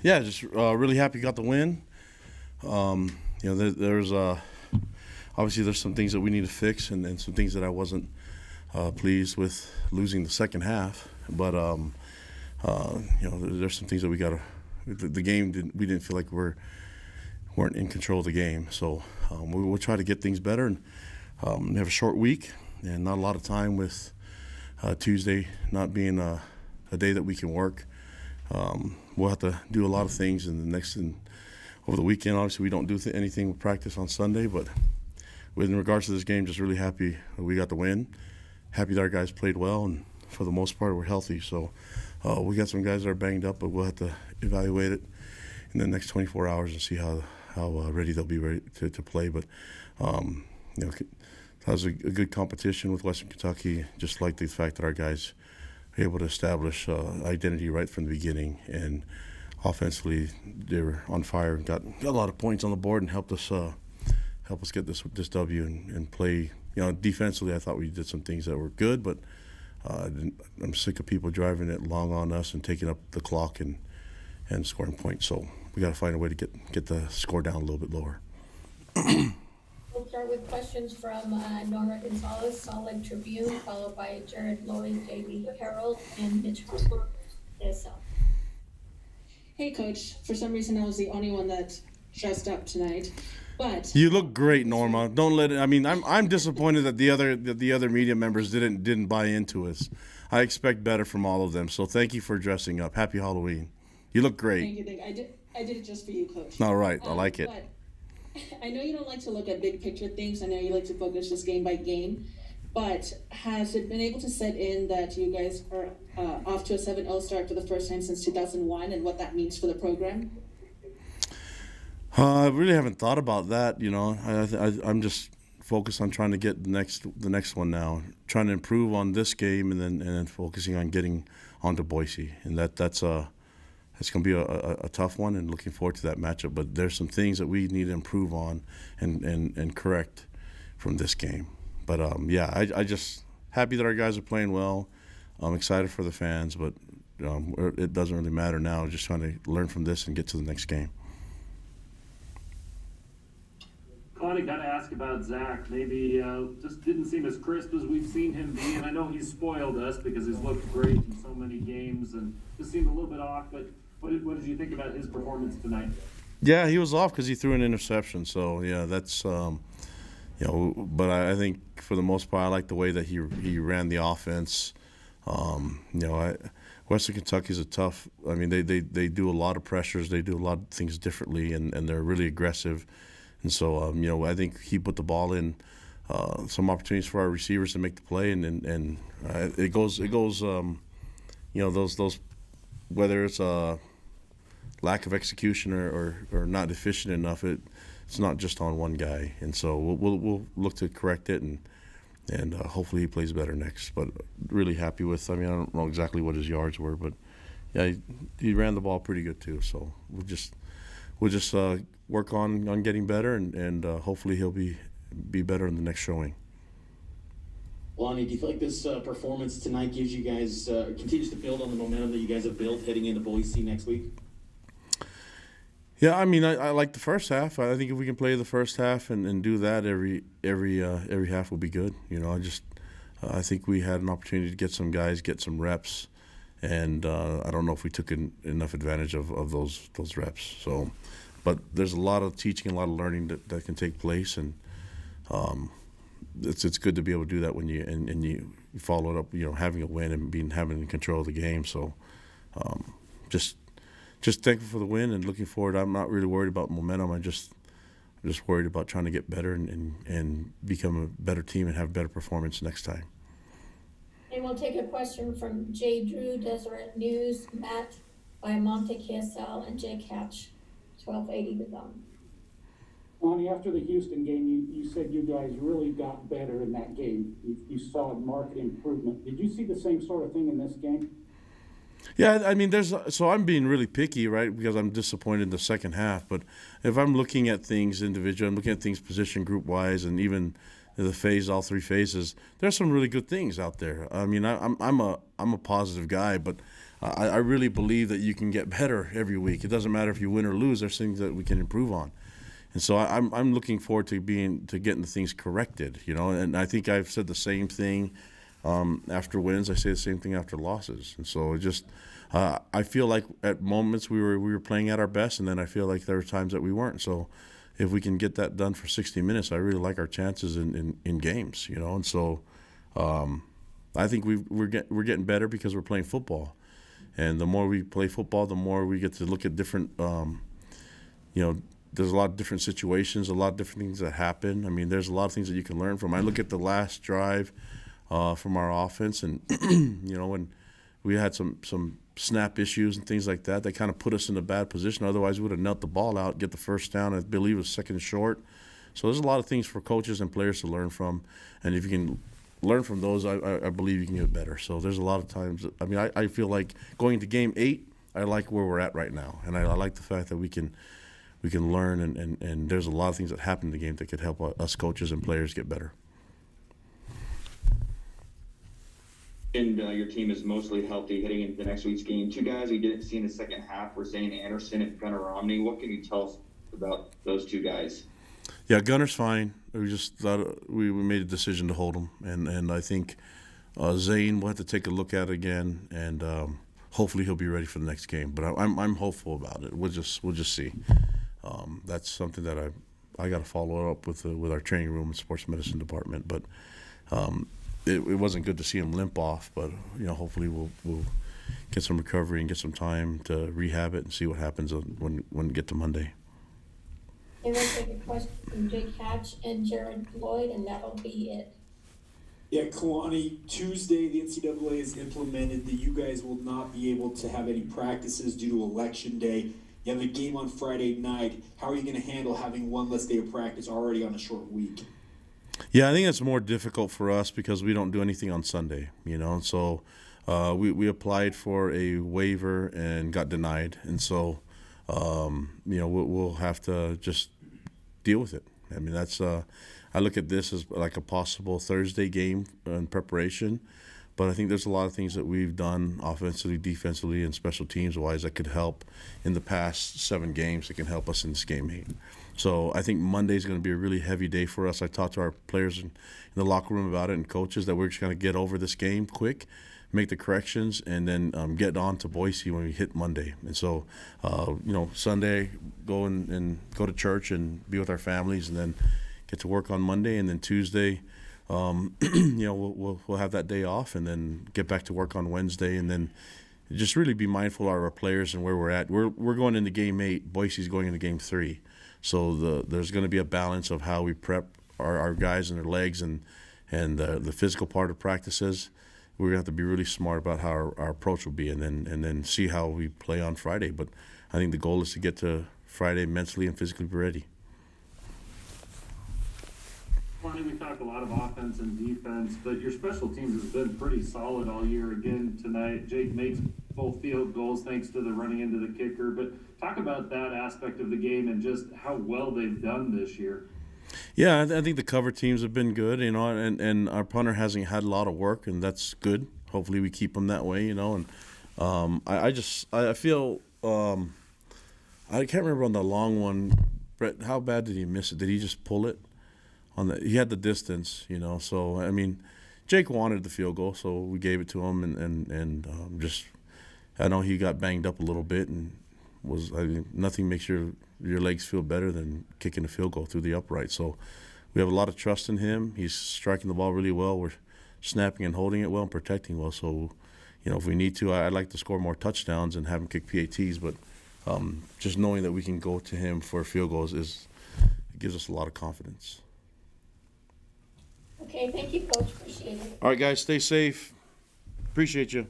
Yeah, just really happy got the win. There's obviously there's some things that we need to fix and some things that I wasn't pleased with losing the second half. But there's some things that we got to. The game we didn't feel like weren't in control of the game. So we'll try to get things better and we have a short week and not a lot of time with Tuesday not being a day that we can work. We'll have to do a lot of things over the weekend. Obviously, we don't do anything with practice on Sunday, but in regards to this game, just really happy we got the win. Happy that our guys played well, and for the most part, we're healthy. So we got some guys that are banged up, but we'll have to evaluate it in the next 24 hours and see how ready they'll be ready to play. But that was a good competition with Western Kentucky. Just like the fact that our guys were able to establish identity right from the beginning, and offensively they were on fire and got a lot of points on the board and helped us get this W and play. Defensively, I thought we did some things that were good, but I'm sick of people driving it long on us and taking up the clock and scoring points. So we got to find a way to get the score down a little bit lower. We'll start with questions from Nora Gonzalez, Salt Lake Tribune, followed by Jared Lloyd, Daily Herald, and Mitch Harper, KSL. Hey, Coach. For some reason, I was the only one that dressed up tonight. But you look great, Norma. Don't let it. I mean, I'm disappointed that the other media members didn't buy into us. I expect better from all of them. So thank you for dressing up. Happy Halloween. You look great. Thank you. I did it just for you, Coach. All right, I like it. But I know you don't like to look at big picture things. I know you like to focus just game by game. But has it been able to set in that you guys are off to a 7-0 start for the first time since 2001 and what that means for the program? I really haven't thought about that. I'm just focused on trying to get the next one now, trying to improve on this game, and then focusing on getting onto Boise, and that's going to be a tough one, and looking forward to that matchup. But there's some things that we need to improve on and correct from this game. But I just happy that our guys are playing well. I'm excited for the fans, but it doesn't really matter now. Just trying to learn from this and get to the next game. Kalani, got to ask about Zac. Maybe just didn't seem as crisp as we've seen him be, and I know he's spoiled us because he's looked great in so many games and just seemed a little bit off. But what did you think about his performance tonight? Yeah, he was off because he threw an interception. So yeah, that's But I think for the most part, I like the way that he ran the offense. Western Kentucky is a tough. I mean, they do a lot of pressures. They do a lot of things differently, and they're really aggressive. And so, I think he put the ball in some opportunities for our receivers to make the play, and it goes. Those whether it's a lack of execution or not efficient enough, it's not just on one guy. And so we'll look to correct it, and hopefully he plays better next. But really happy with. I don't know exactly what his yards were, but yeah, he ran the ball pretty good too. So we'll just work on getting better, and hopefully he'll be better in the next showing. Lonnie, do you feel like this performance tonight gives you guys continues to build on the momentum that you guys have built heading into Boise next week? Yeah, I like the first half. I think if we can play the first half and do that every half will be good. I think we had an opportunity to get some guys get some reps, and I don't know if we took enough advantage of those reps. So. But there's a lot of teaching, a lot of learning that can take place, and it's good to be able to do that when you follow it up, having a win and having control of the game. So just thankful for the win and looking forward. I'm not really worried about momentum. I'm just worried about trying to get better and become a better team and have better performance next time. And we'll take a question from Jay Drew, Deseret News, Matt Monte KSL, and Jake Hatch. 1280 to them. Lonnie, after the Houston game, you said you guys really got better in that game. You saw a marked improvement. Did you see the same sort of thing in this game? Yeah, I'm being really picky, right, because I'm disappointed in the second half. But if I'm looking at things individually, I'm looking at things position group-wise, and even all three phases, there's some really good things out there. I'm a positive guy, but I really believe that you can get better every week. It doesn't matter if you win or lose. There's things that we can improve on. And so I'm looking forward to getting the things corrected, you know. And I think I've said the same thing after wins. I say the same thing after losses. And so it just I feel like at moments we were playing at our best, and then I feel like there were times that we weren't. So if we can get that done for 60 minutes, I really like our chances in games, you know. And so I think we're getting better because we're playing football. And the more we play football, the more we get to look at different, you know, there's a lot of different situations, a lot of different things that happen. I mean, there's a lot of things that you can learn from. I look at the last drive from our offense, and, you know, when we had some snap issues and things like that, they kind of put us in a bad position. Otherwise, we would have knelt the ball out, get the first down. I believe it was second and short. So there's a lot of things for coaches and players to learn from. And if you can learn from those, I believe you can get better. So there's a lot of times, I mean, I feel like going to game 8, I like where we're at right now. And I like the fact that we can learn, and there's a lot of things that happen in the game that could help us coaches and players get better. And your team is mostly healthy heading into next week's game. Two guys we didn't see in the second half were Zane Anderson and Gunnar Romney. What can you tell us about those two guys? Yeah, Gunner's fine. We just thought we made a decision to hold him, and I think Zane will have to take a look at it again, and hopefully he'll be ready for the next game. But I'm hopeful about it. We'll just see. That's something that I got to follow up with our training room and sports medicine department. But it wasn't good to see him limp off. But you know, hopefully we'll get some recovery and get some time to rehab it and see what happens when we get to Monday. And we'll take a question from Jake Hatch and Jared Lloyd, and that'll be it. Yeah, Kalani, Tuesday the NCAA has implemented that you guys will not be able to have any practices due to Election Day. You have a game on Friday night. How are you going to handle having one less day of practice already on a short week? Yeah, I think it's more difficult for us because we don't do anything on Sunday, you know. So we applied for a waiver and got denied, and so you know we'll have to just deal with it. I mean, that's I look at this as like a possible Thursday game in preparation, but I think there's a lot of things that we've done offensively, defensively, and special teams wise that could help in the past 7 games that can help us in this game 8. So I think Monday's going to be a really heavy day for us. I talked to our players in the locker room about it and coaches that we're just going to get over this game quick, make the corrections, and then get on to Boise when we hit Monday. And so, you know, Sunday go and go to church and be with our families, and then get to work on Monday, and then Tuesday, you know, we'll have that day off, and then get back to work on Wednesday, and then just really be mindful of our players and where we're at. We're going into game 8. Boise's going into game 3. So there's going to be a balance of how we prep our guys and their legs and the physical part of practices. We're going to have to be really smart about how our approach will be, and then see how we play on Friday. But I think the goal is to get to Friday mentally and physically ready. Lonnie, we talk a lot of offense and defense, but your special teams has been pretty solid all year. Again tonight, Jake makes both field goals thanks to the running into the kicker. But talk about that aspect of the game and just how well they've done this year. Yeah, I think the cover teams have been good, you know, and our punter hasn't had a lot of work, and that's good. Hopefully we keep him that way, you know. And I feel I can't remember on the long one, Brett, how bad did he miss it? Did he just pull it? He had the distance, you know. So I mean, Jake wanted the field goal, so we gave it to him, and just I know he got banged up a little bit, and nothing makes your legs feel better than kicking a field goal through the upright. So we have a lot of trust in him. He's striking the ball really well. We're snapping and holding it well and protecting well. So, you know, if we need to, I'd like to score more touchdowns and have him kick PATs. But just knowing that we can go to him for field goals it gives us a lot of confidence. Okay, thank you, Coach. Appreciate it. All right, guys, stay safe. Appreciate you.